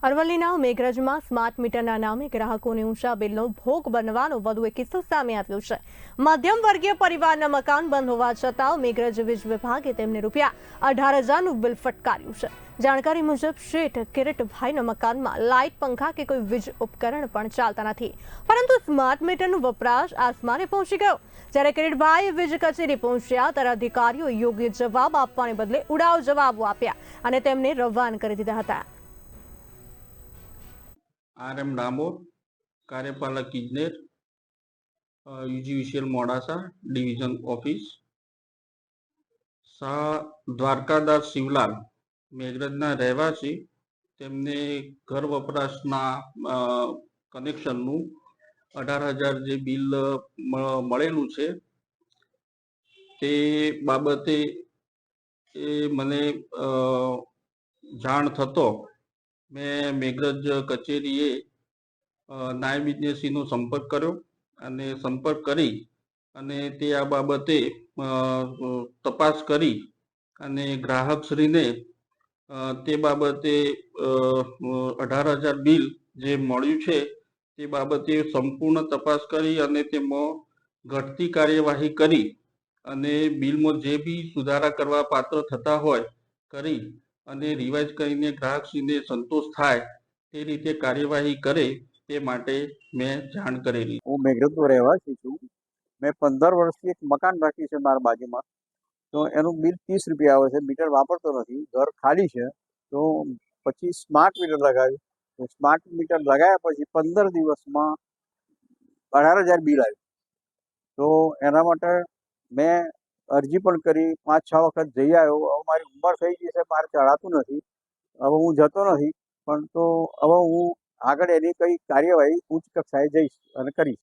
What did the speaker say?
અરવલ્લીના મેઘરજમાં સ્માર્ટ મીટરના નામે ગ્રાહકોને ઊંચા બિલનો ભોગ બનવાનો વધુ એક કિસ્સો સામે આવ્યો છે। મધ્યમ વર્ગીય પરિવારના મકાન બંધ હોવા છતાં મેઘરજ વીજ વિભાગે તેમને ₹18,000નું બિલ ફટકાર્યું છે। જાણકારી મુજબ શેઠ કિરીટભાઈના મકાનમાં લાઇટ, પંખા કે કોઈ વીજ ઉપકરણ પણ ચાલતા નથી, પરંતુ સ્માર્ટ મીટરનો વપરાશ આસમાને પહોંચી ગયો। જ્યારે કિરીટભાઈ વીજ કચેરી પહોંચ્યા ત્યારે અધિકારીઓ યોગ્ય જવાબ આપવાને બદલે ઉડાવ જવાબો આપ્યા અને તેમને રવાન કરી દીધા હતા। RM ડામોર, કાર્યપાલક ઇજનેર, UGVCL Modasa, division office. Shah Dwarkadas Shivlal, મેઘરજના રહેવાસી, તેમને ઘર વપરાશના કનેક્શનનું 18,000 જે બિલ મળેલું છે તે બાબતે મને જાણ થતો મેં મેઘરજ કચેરીએ નાયબ ઇજનેરશ્રીનો સંપર્ક કર્યો અને સંપર્ક કરી અને તે આ બાબતે તપાસ કરી અને ગ્રાહકશ્રીને તે બાબતે 18,000 બિલ જે મળ્યું છે તે બાબતે સંપૂર્ણ તપાસ કરી અને તેમાં ઘટતી કાર્યવાહી કરી અને બિલમાં જે બી સુધારા કરવા પાત્ર થતા હોય કરી અને રિવાઇઝ કરીને ગ્રાહકશ્રીને સંતોષ થાય તે રીતે કાર્યવાહી કરે તે માટે મેં જાણ કરેલી। હું મેઘરજનો રહેવાસી છું। મેં 15 વર્ષથી એક મકાન રાખ્યું છે મારા બાજુમાં, તો એનું બિલ ₹30 આવે છે। મીટર વાપરતો નથી, ઘર ખાલી છે, તો પછી સ્માર્ટ મીટર લગાવ્યું। તો સ્માર્ટ મીટર લગાવ્યા પછી 15 દિવસમાં 18,000 બિલ આવ્યું। તો એના માટે મેં અરજી પણ કરી, 5-6 વખત જઈ આવ્યો। હવે મારી ઉંમર થઈ ગઈ છે, મારે ચડાતું નથી, હવે હું જતો નથી, પણ તો હવે હું આગળ એની કઈ કાર્યવાહી ઉચ્ચ કક્ષાએ જઈશ અને કરીશ।